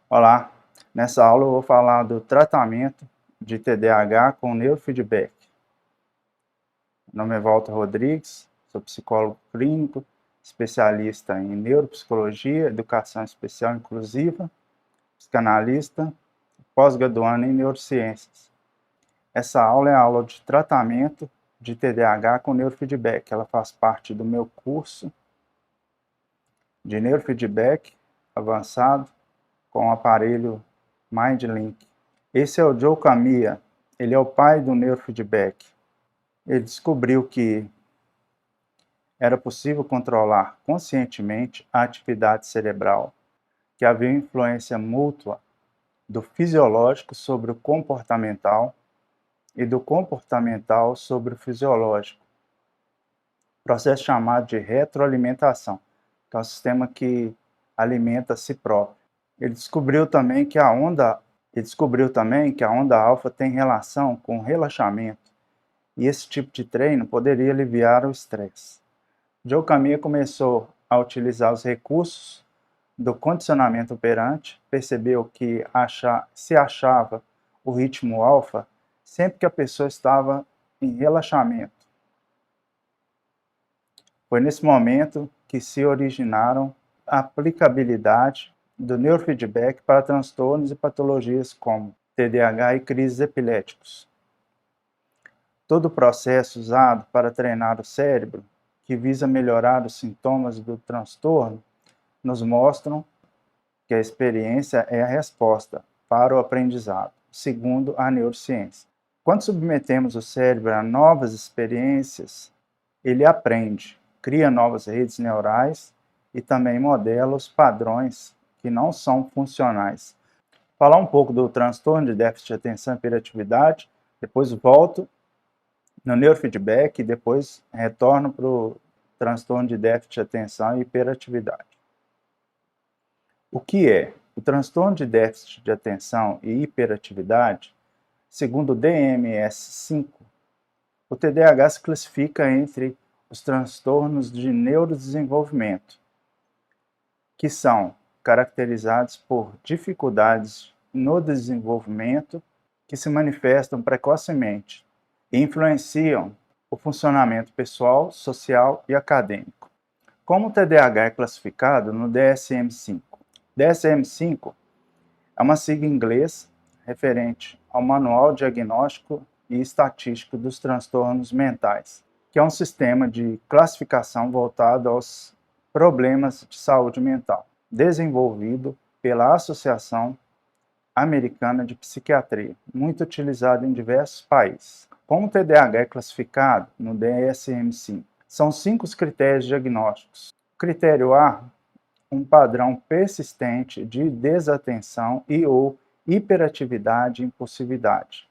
Olá, nessa aula eu vou falar do tratamento de TDAH com neurofeedback. Meu nome é Walter Rodrigues, sou psicólogo clínico, especialista em neuropsicologia, educação especial inclusiva, psicanalista, pós-graduando em neurociências. Essa aula é a aula de tratamento de TDAH com neurofeedback. Ela faz parte do meu curso de neurofeedback avançado com o aparelho MindLink. Esse é o Joe Kamiya, ele é o pai do neurofeedback. Ele descobriu que era possível controlar conscientemente a atividade cerebral, que havia influência mútua do fisiológico sobre o comportamental e do comportamental sobre o fisiológico. Processo chamado de retroalimentação, que é um sistema que alimenta a si próprio. Ele descobriu também que a onda alfa tem relação com o relaxamento, e esse tipo de treino poderia aliviar o estresse. Joe Kamiya começou a utilizar os recursos do condicionamento operante, percebeu que se achava o ritmo alfa sempre que a pessoa estava em relaxamento. Foi nesse momento que se originaram a aplicabilidade do neurofeedback para transtornos e patologias como TDAH e crises epiléticos. Todo o processo usado para treinar o cérebro, que visa melhorar os sintomas do transtorno, nos mostram que a experiência é a resposta para o aprendizado, segundo a neurociência. Quando submetemos o cérebro a novas experiências, ele aprende, cria novas redes neurais e também modela os padrões que não são funcionais. Falar um pouco do transtorno de déficit de atenção e hiperatividade, depois volto no neurofeedback e depois retorno para o transtorno de déficit de atenção e hiperatividade. O que é? O transtorno de déficit de atenção e hiperatividade, segundo o DMS-5, o TDAH se classifica entre os transtornos de neurodesenvolvimento, que são caracterizados por dificuldades no desenvolvimento que se manifestam precocemente e influenciam o funcionamento pessoal, social e acadêmico. Como o TDAH é classificado no DSM-5? DSM-5 é uma sigla em inglês referente ao Manual Diagnóstico e Estatístico dos Transtornos Mentais, que é um sistema de classificação voltado aos problemas de saúde mental, desenvolvido pela Associação Americana de Psiquiatria, muito utilizado em diversos países. Como o TDAH é classificado no DSM-5? São 5 critérios diagnósticos. Critério A, um padrão persistente de desatenção e ou hiperatividade e impulsividade,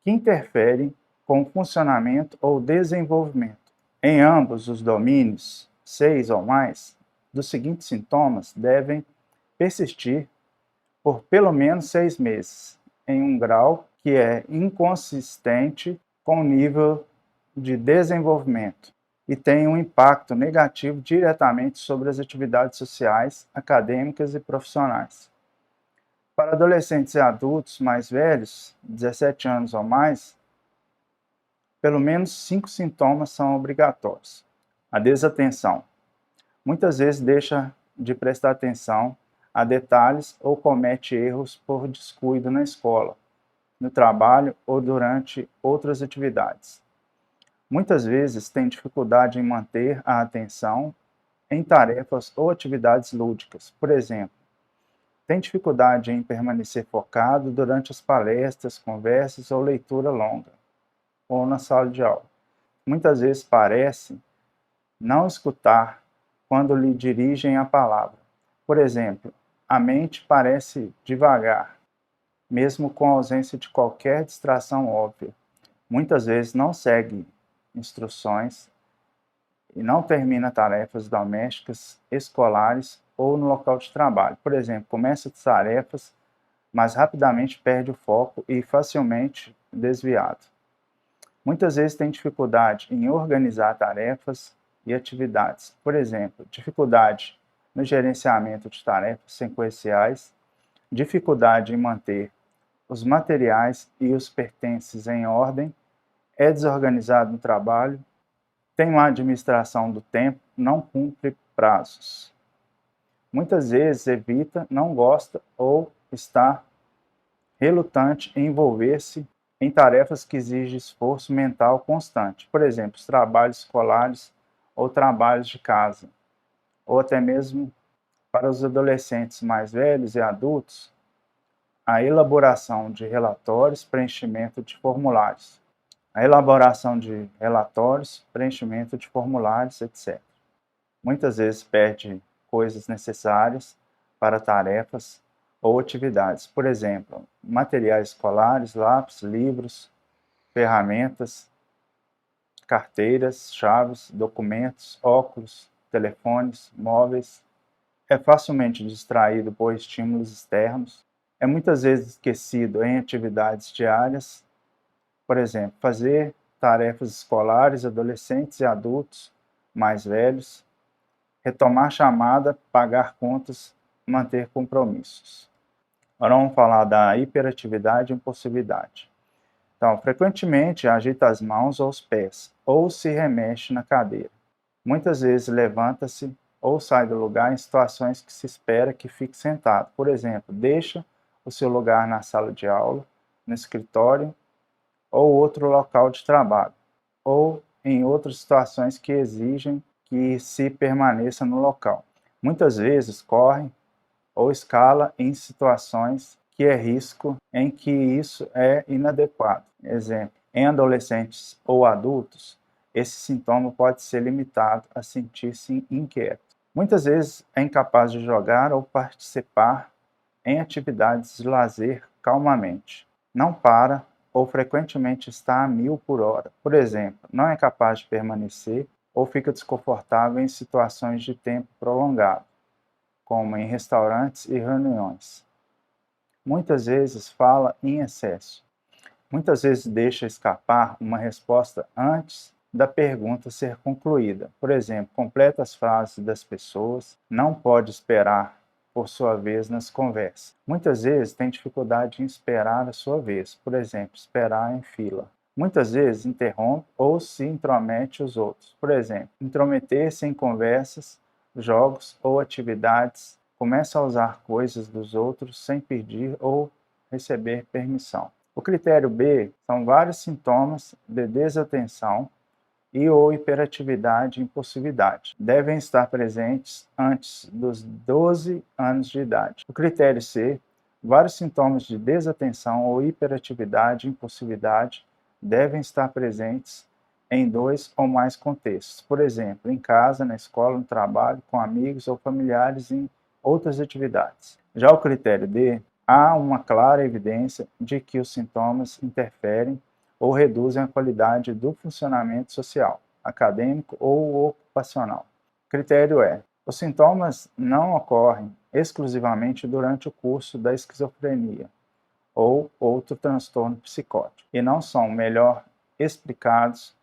que interferem com o funcionamento ou desenvolvimento. Em ambos os domínios, 6 ou mais, dos seguintes sintomas devem persistir por pelo menos 6 meses, em um grau que é inconsistente com o nível de desenvolvimento e tem um impacto negativo diretamente sobre as atividades sociais, acadêmicas e profissionais. Para adolescentes e adultos mais velhos, 17 anos ou mais, pelo menos 5 sintomas são obrigatórios. A desatenção. Muitas vezes deixa de prestar atenção a detalhes ou comete erros por descuido na escola, no trabalho ou durante outras atividades. Muitas vezes tem dificuldade em manter a atenção em tarefas ou atividades lúdicas. Por exemplo, tem dificuldade em permanecer focado durante as palestras, conversas ou leitura longa, ou na sala de aula. Muitas vezes parece não escutar quando lhe dirigem a palavra. Por exemplo, a mente parece devagar, mesmo com a ausência de qualquer distração óbvia. Muitas vezes não segue instruções e não termina tarefas domésticas, escolares ou no local de trabalho. Por exemplo, começa as tarefas, mas rapidamente perde o foco e facilmente desviado. Muitas vezes tem dificuldade em organizar tarefas e atividades. Por exemplo, dificuldade no gerenciamento de tarefas sequenciais, dificuldade em manter os materiais e os pertences em ordem, é desorganizado no trabalho, tem má administração do tempo, não cumpre prazos. Muitas vezes evita, não gosta ou está relutante em envolver-se em tarefas que exigem esforço mental constante, por exemplo, os trabalhos escolares ou trabalhos de casa, ou até mesmo para os adolescentes mais velhos e adultos, a elaboração de relatórios, preenchimento de formulários. A elaboração de relatórios, preenchimento de formulários, etc. Muitas vezes perde coisas necessárias para tarefas ou atividades. Por exemplo, materiais escolares, lápis, livros, ferramentas, carteiras, chaves, documentos, óculos, telefones, móveis. É facilmente distraído por estímulos externos. É muitas vezes esquecido em atividades diárias. Por exemplo, fazer tarefas escolares, adolescentes e adultos mais velhos, retomar chamada, pagar contas, manter compromissos. Agora vamos falar da hiperatividade e impulsividade. Então, frequentemente agita as mãos ou os pés, ou se remexe na cadeira. Muitas vezes levanta-se ou sai do lugar em situações que se espera que fique sentado. Por exemplo, deixa o seu lugar na sala de aula, no escritório ou outro local de trabalho, ou em outras situações que exigem que se permaneça no local. Muitas vezes corre ou escala em situações que é risco em que isso é inadequado. Exemplo, em adolescentes ou adultos, esse sintoma pode ser limitado a sentir-se inquieto. Muitas vezes é incapaz de jogar ou participar em atividades de lazer calmamente. Não para ou frequentemente está a 1000 por hora. Por exemplo, não é capaz de permanecer ou fica desconfortável em situações de tempo prolongado, como em restaurantes e reuniões. Muitas vezes fala em excesso. Muitas vezes deixa escapar uma resposta antes da pergunta ser concluída. Por exemplo, completa as frases das pessoas, não pode esperar por sua vez nas conversas. Muitas vezes tem dificuldade em esperar a sua vez, por exemplo, esperar em fila. Muitas vezes interrompe ou se intromete os outros. Por exemplo, intrometer-se em conversas, jogos ou atividades, começa a usar coisas dos outros sem pedir ou receber permissão. O critério B são vários sintomas de desatenção e ou hiperatividade e impulsividade. Devem estar presentes antes dos 12 anos de idade. O critério C, vários sintomas de desatenção ou hiperatividade e impulsividade devem estar presentes em 2 ou mais contextos. Por exemplo, em casa, na escola, no trabalho, com amigos ou familiares em outras atividades. Já o critério D, há uma clara evidência de que os sintomas interferem ou reduzem a qualidade do funcionamento social, acadêmico ou ocupacional. Critério E, os sintomas não ocorrem exclusivamente durante o curso da esquizofrenia ou outro transtorno psicótico e não são melhor explicados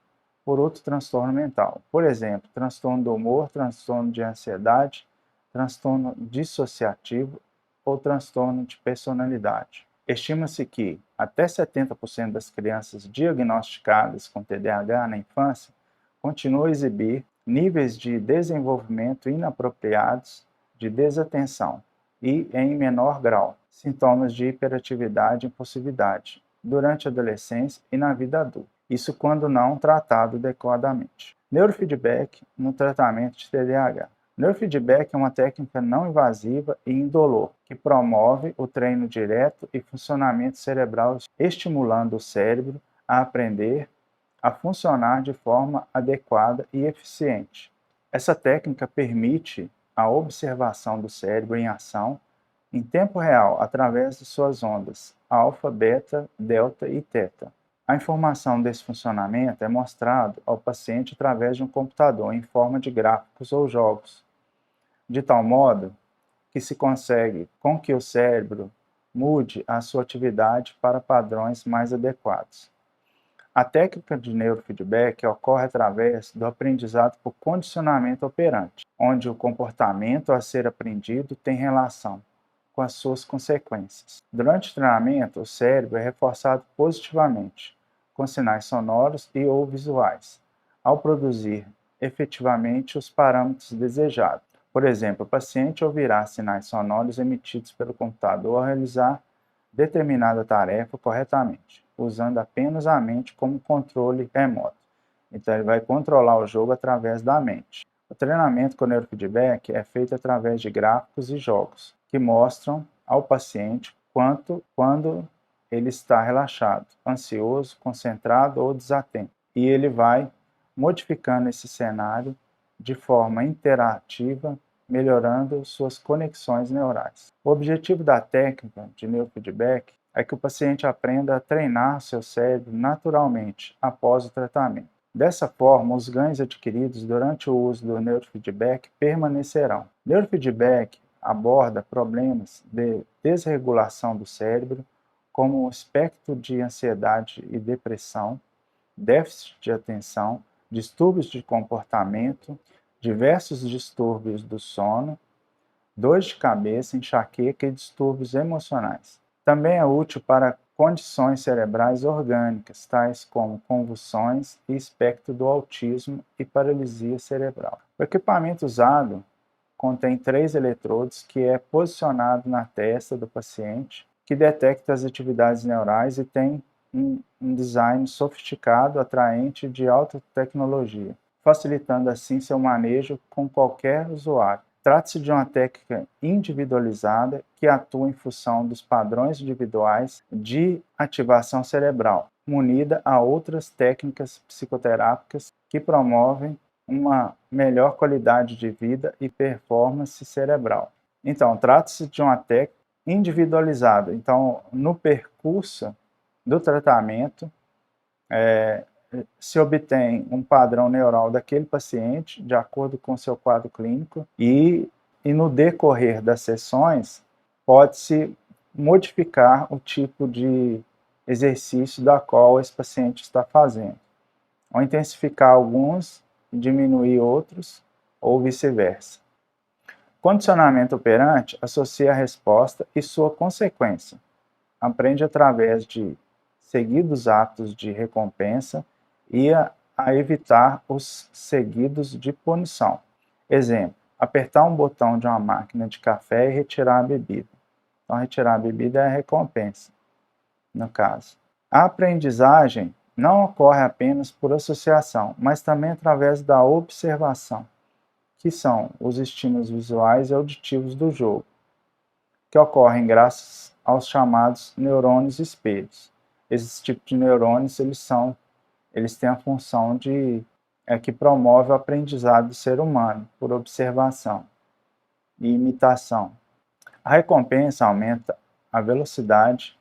por outro transtorno mental. Por exemplo, transtorno do humor, transtorno de ansiedade, transtorno dissociativo ou transtorno de personalidade. Estima-se que até 70% das crianças diagnosticadas com TDAH na infância continuam a exibir níveis de desenvolvimento inapropriados de desatenção e, em menor grau, sintomas de hiperatividade e impulsividade durante a adolescência e na vida adulta. Isso quando não tratado adequadamente. Neurofeedback no tratamento de TDAH. Neurofeedback é uma técnica não invasiva e indolor que promove o treino direto e funcionamento cerebral, estimulando o cérebro a aprender a funcionar de forma adequada e eficiente. Essa técnica permite a observação do cérebro em ação em tempo real através de suas ondas alfa, beta, delta e teta. A informação desse funcionamento é mostrado ao paciente através de um computador em forma de gráficos ou jogos, de tal modo que se consegue com que o cérebro mude a sua atividade para padrões mais adequados. A técnica de neurofeedback ocorre através do aprendizado por condicionamento operante, onde o comportamento a ser aprendido tem relação com as suas consequências. Durante o treinamento, o cérebro é reforçado positivamente, com sinais sonoros e ou visuais, ao produzir efetivamente os parâmetros desejados. Por exemplo, o paciente ouvirá sinais sonoros emitidos pelo computador ao realizar determinada tarefa corretamente, usando apenas a mente como controle remoto. Então, ele vai controlar o jogo através da mente. O treinamento com neurofeedback é feito através de gráficos e jogos, que mostram ao paciente quando ele está relaxado, ansioso, concentrado ou desatento. E ele vai modificando esse cenário de forma interativa, melhorando suas conexões neurais. O objetivo da técnica de neurofeedback é que o paciente aprenda a treinar seu cérebro naturalmente após o tratamento. Dessa forma, os ganhos adquiridos durante o uso do neurofeedback permanecerão. Neurofeedback aborda problemas de desregulação do cérebro, como o espectro de ansiedade e depressão, déficit de atenção, distúrbios de comportamento, diversos distúrbios do sono, dores de cabeça, enxaqueca e distúrbios emocionais. Também é útil para condições cerebrais orgânicas, tais como convulsões e espectro do autismo e paralisia cerebral. O equipamento usado contém 3 eletrodos que é posicionado na testa do paciente, que detecta as atividades neurais e tem um design sofisticado, atraente e de alta tecnologia, facilitando assim seu manejo com qualquer usuário. Trata-se de uma técnica individualizada que atua em função dos padrões individuais de ativação cerebral, munida a outras técnicas psicoterápicas que promovem uma melhor qualidade de vida e performance cerebral. Então, trata-se de uma técnica individualizada. Então, no percurso do tratamento, se obtém um padrão neural daquele paciente, de acordo com seu quadro clínico, e no decorrer das sessões, pode-se modificar o tipo de exercício da qual esse paciente está fazendo, ou intensificar alguns e diminuir outros, ou vice-versa. Condicionamento operante associa a resposta e sua consequência. Aprende através de seguidos atos de recompensa e a evitar os seguidos de punição. Exemplo, apertar um botão de uma máquina de café e retirar a bebida. Então, retirar a bebida é a recompensa, no caso. A aprendizagem não ocorre apenas por associação, mas também através da observação, que são os estímulos visuais e auditivos do jogo, que ocorrem graças aos chamados neurônios espelhos. Esses tipos de neurônios, eles têm a função que promove o aprendizado do ser humano por observação e imitação. A recompensa aumenta a velocidade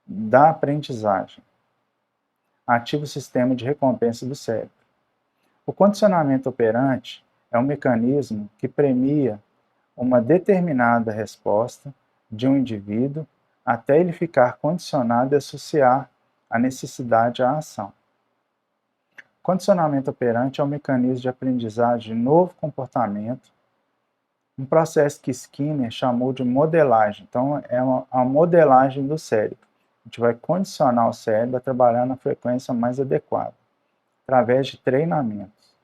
da aprendizagem. Ativa o sistema de recompensa do cérebro. O condicionamento operante é um mecanismo que premia uma determinada resposta de um indivíduo até ele ficar condicionado e associar a necessidade à ação. Condicionamento operante é um mecanismo de aprendizagem de novo comportamento, um processo que Skinner chamou de modelagem. Então, é uma modelagem do cérebro. A gente vai condicionar o cérebro a trabalhar na frequência mais adequada, através de treinamentos.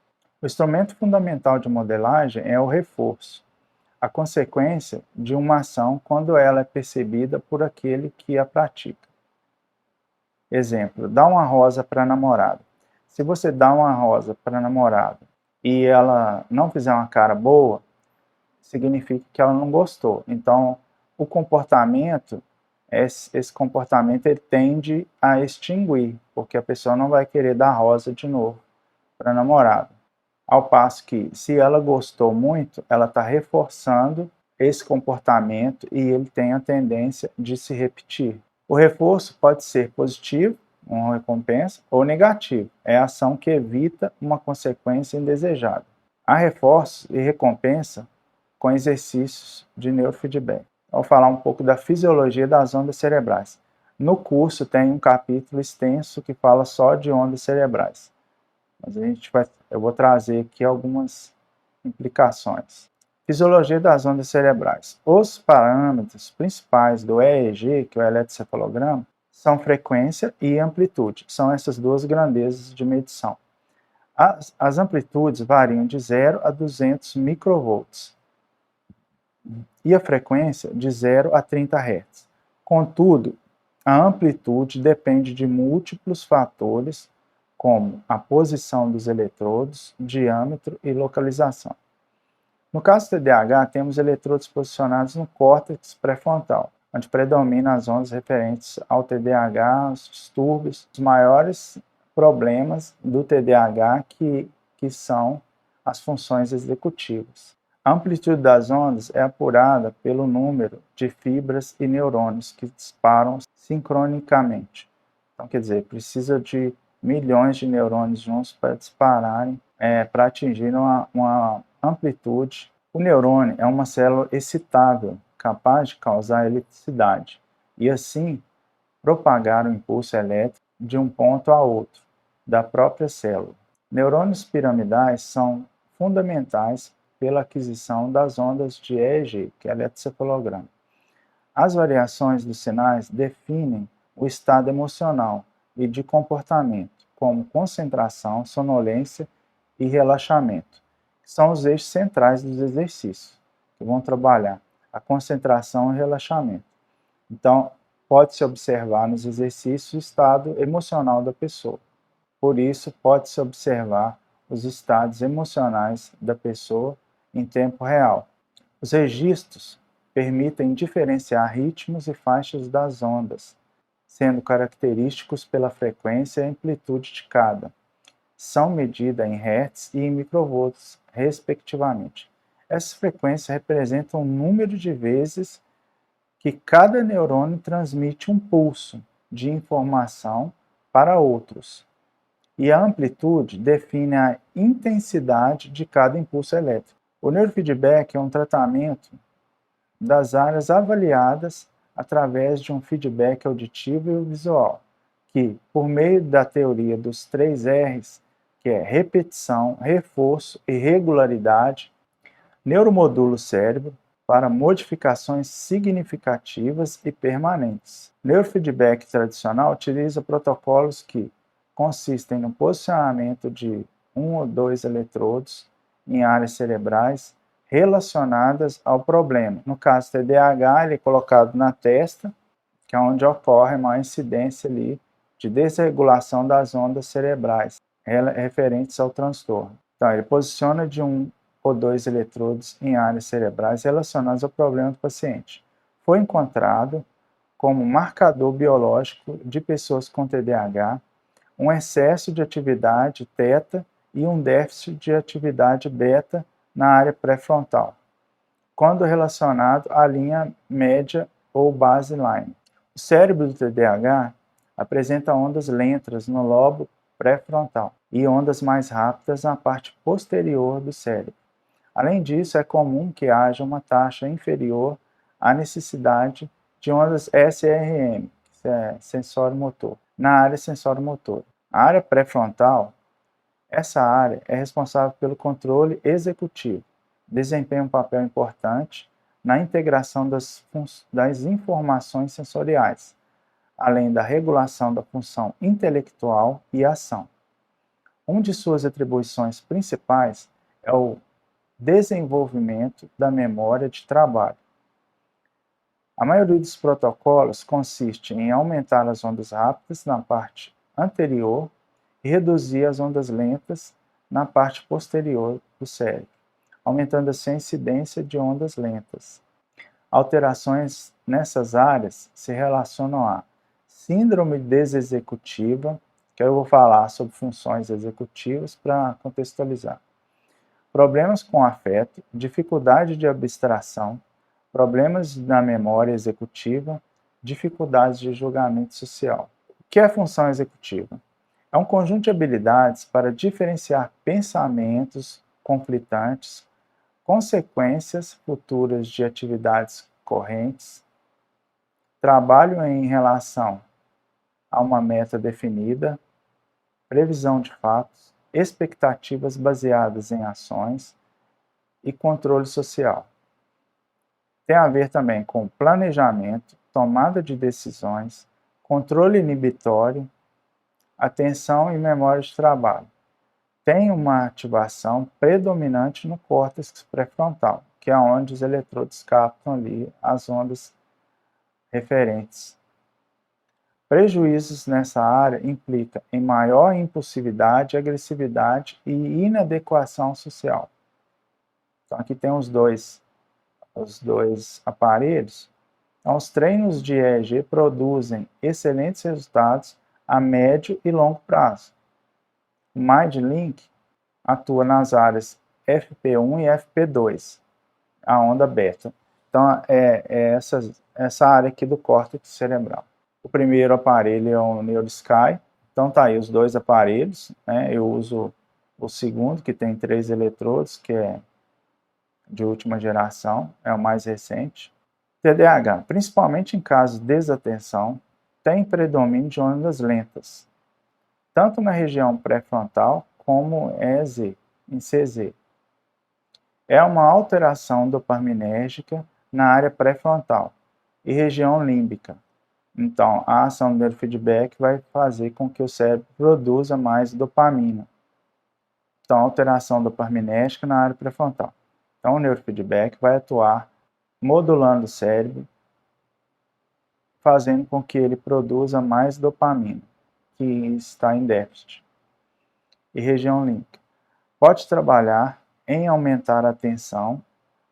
O instrumento fundamental de modelagem é o reforço, a consequência de uma ação quando ela é percebida por aquele que a pratica. Exemplo, dá uma rosa para a namorada. Se você dá uma rosa para a namorada e ela não fizer uma cara boa, significa que ela não gostou. Então, o comportamento, esse comportamento ele tende a extinguir, porque a pessoa não vai querer dar rosa de novo para a namorada. Ao passo que, se ela gostou muito, ela está reforçando esse comportamento e ele tem a tendência de se repetir. O reforço pode ser positivo, uma recompensa, ou negativo. É a ação que evita uma consequência indesejada. Há reforço e recompensa com exercícios de neurofeedback. Vou falar um pouco da fisiologia das ondas cerebrais. No curso tem um capítulo extenso que fala só de ondas cerebrais. Mas eu vou trazer aqui algumas implicações. Fisiologia das ondas cerebrais. Os parâmetros principais do EEG, que é o eletrocefalograma, são frequência e amplitude. São essas duas grandezas de medição. As amplitudes variam de 0 a 200 microvolts e a frequência de 0 a 30 Hz. Contudo, a amplitude depende de múltiplos fatores, como a posição dos eletrodos, diâmetro e localização. No caso do TDAH, temos eletrodos posicionados no córtex pré-frontal, onde predominam as ondas referentes ao TDAH, os distúrbios, os maiores problemas do TDAH, que são as funções executivas. A amplitude das ondas é apurada pelo número de fibras e neurônios que disparam sincronicamente. Então, quer dizer, precisa de milhões de neurônios juntos para dispararem, para atingir uma amplitude. O neurônio é uma célula excitável, capaz de causar eletricidade, e assim propagar o impulso elétrico de um ponto a outro da própria célula. Neurônios piramidais são fundamentais pela aquisição das ondas de EEG, que é eletrocefalograma. As variações dos sinais definem o estado emocional e de comportamento, como concentração, sonolência e relaxamento, que são os eixos centrais dos exercícios, que vão trabalhar a concentração e relaxamento. Então, pode-se observar nos exercícios o estado emocional da pessoa. Por isso, pode-se observar os estados emocionais da pessoa em tempo real. Os registros permitem diferenciar ritmos e faixas das ondas, sendo característicos pela frequência e amplitude de cada. São medidas em Hz e em microvolts, respectivamente. Essas frequências representam o número de vezes que cada neurônio transmite um pulso de informação para outros. E a amplitude define a intensidade de cada impulso elétrico. O neurofeedback é um tratamento das áreas avaliadas através de um feedback auditivo e visual, que, por meio da teoria dos 3 R's, que é repetição, reforço e regularidade, neuromodula o cérebro para modificações significativas e permanentes. Neurofeedback tradicional utiliza protocolos que consistem no posicionamento de 1 ou 2 eletrodos em áreas cerebrais relacionadas ao problema. No caso do TDAH, ele é colocado na testa, que é onde ocorre uma incidência ali de desregulação das ondas cerebrais referentes ao transtorno. Então, ele posiciona de 1 ou 2 eletrodos em áreas cerebrais relacionadas ao problema do paciente. Foi encontrado como marcador biológico de pessoas com TDAH um excesso de atividade θ e um déficit de atividade β na área pré-frontal, quando relacionado à linha média ou baseline. O cérebro do TDAH apresenta ondas lentas no lobo pré-frontal e ondas mais rápidas na parte posterior do cérebro. Além disso, é comum que haja uma taxa inferior à necessidade de ondas SRM, que é sensório-motor, na área sensório-motor. A área pré-frontal, essa área é responsável pelo controle executivo, desempenha um papel importante na integração das informações sensoriais, além da regulação da função intelectual e ação. Uma de suas atribuições principais é o desenvolvimento da memória de trabalho. A maioria dos protocolos consiste em aumentar as ondas rápidas na parte anterior e reduzir as ondas lentas na parte posterior do cérebro, aumentando assim a incidência de ondas lentas. Alterações nessas áreas se relacionam a síndrome desexecutiva, que eu vou falar sobre funções executivas para contextualizar. Problemas com afeto, dificuldade de abstração, problemas na memória executiva, dificuldades de julgamento social. O que é função executiva? É um conjunto de habilidades para diferenciar pensamentos conflitantes, consequências futuras de atividades correntes, trabalho em relação a uma meta definida, previsão de fatos, expectativas baseadas em ações e controle social. Tem a ver também com planejamento, tomada de decisões, controle inibitório, atenção e memória de trabalho. Tem uma ativação predominante no córtex pré-frontal, que é onde os eletrodos captam ali as ondas referentes. Prejuízos nessa área implicam em maior impulsividade, agressividade e inadequação social. Então aqui tem os dois aparelhos. Então, os treinos de EEG produzem excelentes resultados a médio e longo prazo. O MindLink atua nas áreas FP1 e FP2, a onda beta. Então, é essa área aqui do córtex cerebral. O primeiro aparelho é o NeuroSky. Então, tá aí os dois aparelhos, né? Eu uso o segundo, que tem 3 eletrodos, que é de última geração, é o mais recente. TDAH, principalmente em casos de desatenção, tem predomínio de ondas lentas, tanto na região pré-frontal como em CZ. É uma alteração dopaminérgica na área pré-frontal e região límbica. Então, a ação do neurofeedback vai fazer com que o cérebro produza mais dopamina. Então, alteração dopaminérgica na área pré-frontal. Então, o neurofeedback vai atuar modulando o cérebro, fazendo com que ele produza mais dopamina, que está em déficit. E região límbica. Pode trabalhar em aumentar a tensão,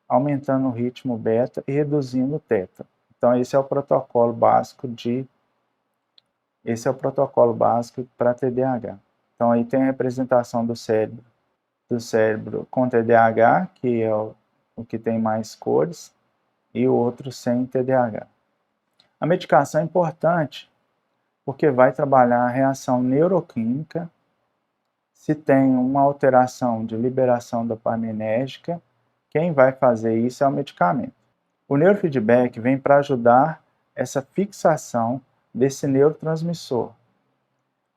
aumentando o ritmo beta e reduzindo o teta. Então, esse é o protocolo básico para TDAH. Então, aí tem a representação do cérebro com TDAH, que é o que tem mais cores, e o outro sem TDAH. A medicação é importante porque vai trabalhar a reação neuroquímica. Se tem uma alteração de liberação dopaminérgica, quem vai fazer isso é o medicamento. O neurofeedback vem para ajudar essa fixação desse neurotransmissor.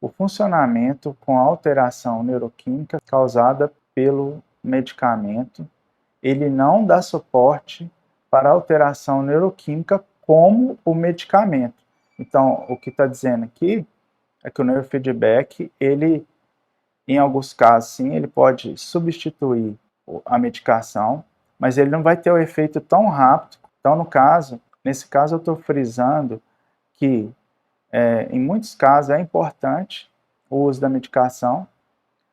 O funcionamento com a alteração neuroquímica causada pelo medicamento, ele não dá suporte para a alteração neuroquímica como o medicamento. Então, o que está dizendo aqui é que o neurofeedback, ele, em alguns casos, sim, ele pode substituir a medicação, mas ele não vai ter o efeito tão rápido. Então, nesse caso, eu estou frisando que, em muitos casos, é importante o uso da medicação,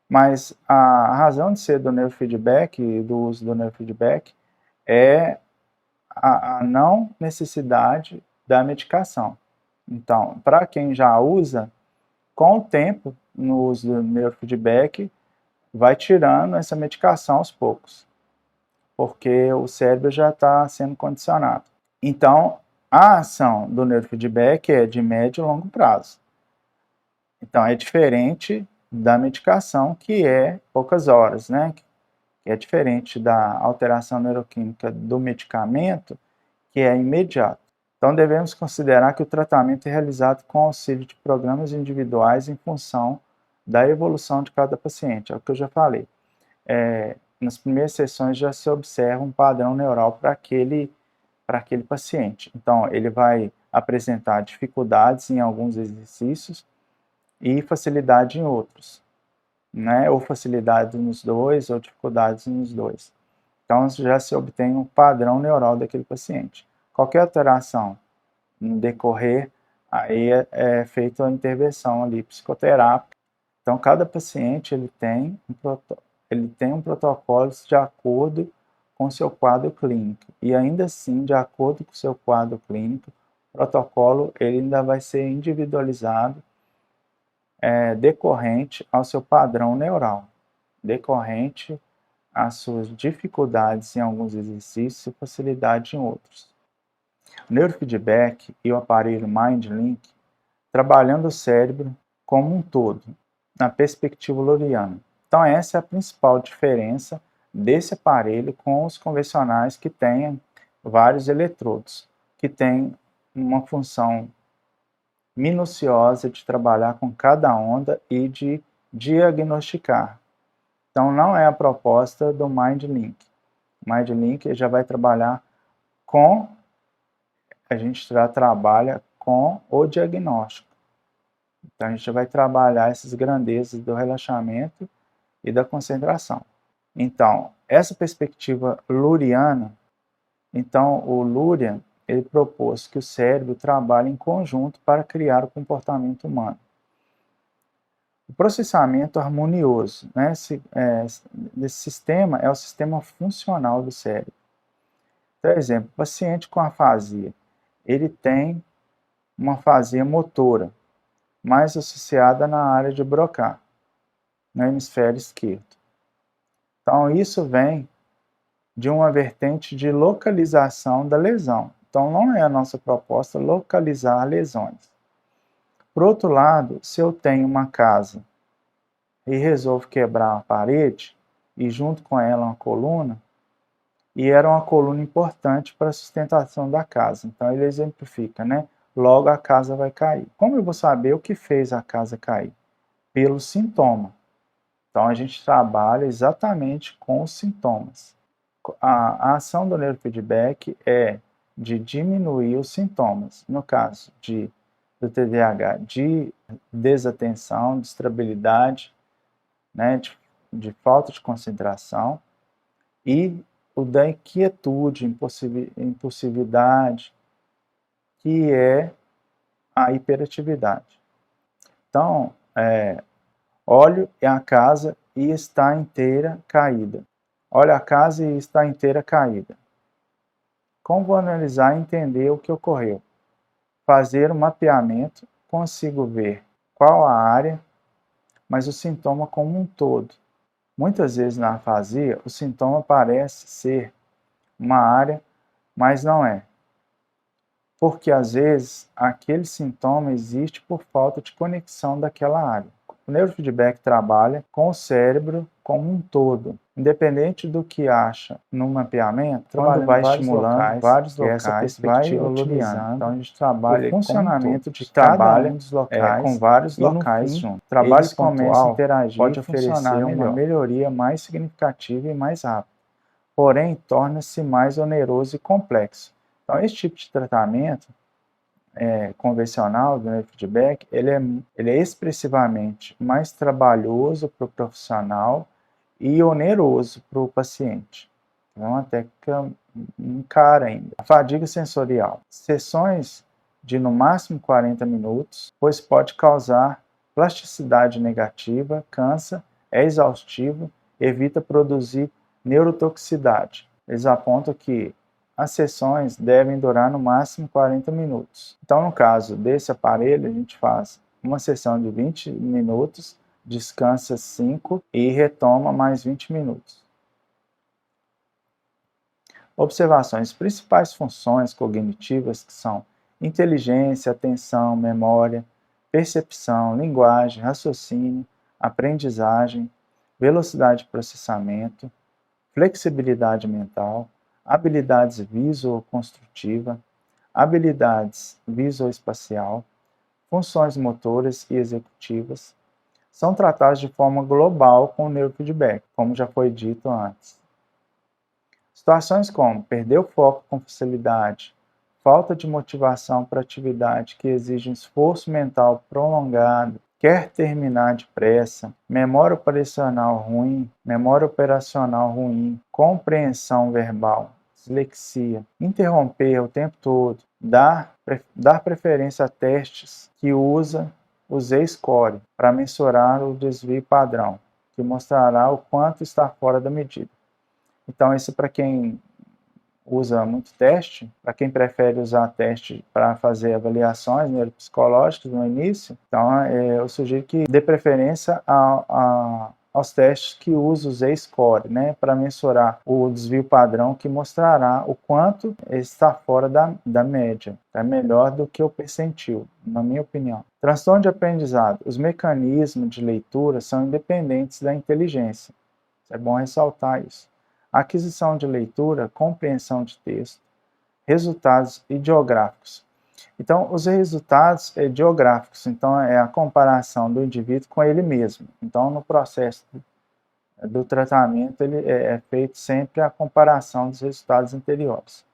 mas a razão de ser do neurofeedback e do uso do neurofeedback é a não necessidade da medicação. Então, para quem já usa, com o tempo, no uso do neurofeedback, vai tirando essa medicação aos poucos, porque o cérebro já está sendo condicionado. Então, a ação do neurofeedback é de médio e longo prazo. Então, é diferente da medicação, que é poucas horas, né? Que é diferente da alteração neuroquímica do medicamento, que é imediato. Então, devemos considerar que o tratamento é realizado com auxílio de programas individuais em função da evolução de cada paciente. É o que eu já falei. Nas primeiras sessões já se observa um padrão neural para aquele paciente. Então, ele vai apresentar dificuldades em alguns exercícios e facilidade em outros, né? Ou facilidade nos dois, ou dificuldades nos dois. Então, já se obtém um padrão neural daquele paciente. Qualquer alteração no decorrer, aí é feita a intervenção ali psicoterápica. Então, cada paciente ele tem um protocolo de acordo com o seu quadro clínico. E ainda assim, de acordo com o seu quadro clínico, o protocolo ele ainda vai ser individualizado decorrente ao seu padrão neural, decorrente às suas dificuldades em alguns exercícios e facilidade em outros. O neurofeedback e o aparelho MindLink trabalhando o cérebro como um todo, na perspectiva loriana. Então, essa é a principal diferença desse aparelho com os convencionais que têm vários eletrodos, que têm uma função minuciosa de trabalhar com cada onda e de diagnosticar. Então, não é a proposta do MindLink. MindLink já vai trabalhar com, a gente já trabalha com o diagnóstico. Então, a gente vai trabalhar essas grandezas do relaxamento e da concentração. Então, essa perspectiva luriana, então o Luria, ele propôs que o cérebro trabalhe em conjunto para criar o comportamento humano. O processamento harmonioso, né, desse sistema é o sistema funcional do cérebro. Por exemplo, o paciente com afasia, ele tem uma afasia motora, mais associada na área de Broca, no hemisfério esquerdo. Então, isso vem de uma vertente de localização da lesão. Então, não é a nossa proposta localizar lesões. Por outro lado, se eu tenho uma casa e resolvo quebrar a parede, e junto com ela uma coluna, e era uma coluna importante para a sustentação da casa. Então, ele exemplifica, né? Logo a casa vai cair. Como eu vou saber o que fez a casa cair? Pelo sintoma. Então, a gente trabalha exatamente com os sintomas. A ação do neurofeedback é de diminuir os sintomas. No caso do TDAH, de desatenção, de estabilidade, né, de falta de concentração, e o da inquietude, impulsividade, que é a hiperatividade. Então, olho a casa e está inteira caída. Olho a casa e está inteira caída. Como vou analisar e entender o que ocorreu? Fazer um mapeamento, consigo ver qual a área, mas o sintoma como um todo. Muitas vezes na afasia, o sintoma parece ser uma área, mas não é. Porque às vezes aquele sintoma existe por falta de conexão daquela área. O neurofeedback trabalha com o cérebro como um todo, independente do que acha no mapeamento, quando vai estimulando vários locais, vai otimizando. Então a gente trabalha o funcionamento de cada um dos locais com vários locais juntos. O trabalho começa a interagir, pode oferecer uma melhoria mais significativa e mais rápida, porém torna-se mais oneroso e complexo. Então esse tipo de tratamento convencional do neurofeedback, ele é expressivamente mais trabalhoso para o profissional e oneroso para o paciente. É uma técnica cara ainda. A fadiga sensorial. Sessões de no máximo 40 minutos, pois pode causar plasticidade negativa, cansa, é exaustivo, evita produzir neurotoxicidade. Eles apontam que as sessões devem durar no máximo 40 minutos. Então, no caso desse aparelho, a gente faz uma sessão de 20 minutos, descansa 5 e retoma mais 20 minutos. Observações: principais funções cognitivas que são inteligência, atenção, memória, percepção, linguagem, raciocínio, aprendizagem, velocidade de processamento, flexibilidade mental, habilidades visoconstrutiva, habilidades visoespacial, funções motoras e executivas, são tratadas de forma global com o neurofeedback, como já foi dito antes. Situações como perder o foco com facilidade, falta de motivação para atividade que exige um esforço mental prolongado, quer terminar depressa, memória operacional ruim, compreensão verbal, dislexia, interromper o tempo todo, dar preferência a testes que usa o Z-score para mensurar o desvio padrão, que mostrará o quanto está fora da medida. Então, esse para quem usa muito teste, para quem prefere usar teste para fazer avaliações neuropsicológicas no início, então eu sugiro que dê preferência aos testes que usam o Z-score, né, para mensurar o desvio padrão, que mostrará o quanto está fora da média. É melhor do que o percentil, na minha opinião. Transtorno de aprendizado. Os mecanismos de leitura são independentes da inteligência. É bom ressaltar isso. Aquisição de leitura, compreensão de texto, resultados ideográficos. Então, os resultados ideográficos, então, é a comparação do indivíduo com ele mesmo. Então, no processo do tratamento ele é feito sempre a comparação dos resultados anteriores.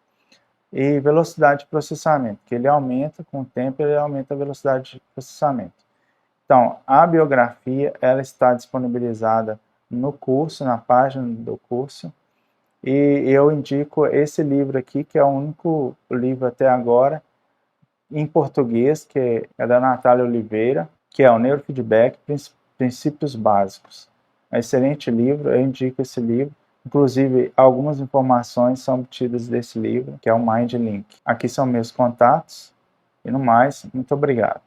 E velocidade de processamento, que ele aumenta com o tempo, ele aumenta a velocidade de processamento. Então, a biografia, ela está disponibilizada no curso, na página do curso, e eu indico esse livro aqui, que é o único livro até agora, em português, que é da Natália Oliveira, que é o Neurofeedback, Princípios Básicos. É um excelente livro, eu indico esse livro. Inclusive, algumas informações são obtidas desse livro, que é o MindLink. Aqui são meus contatos, e no mais, muito obrigado.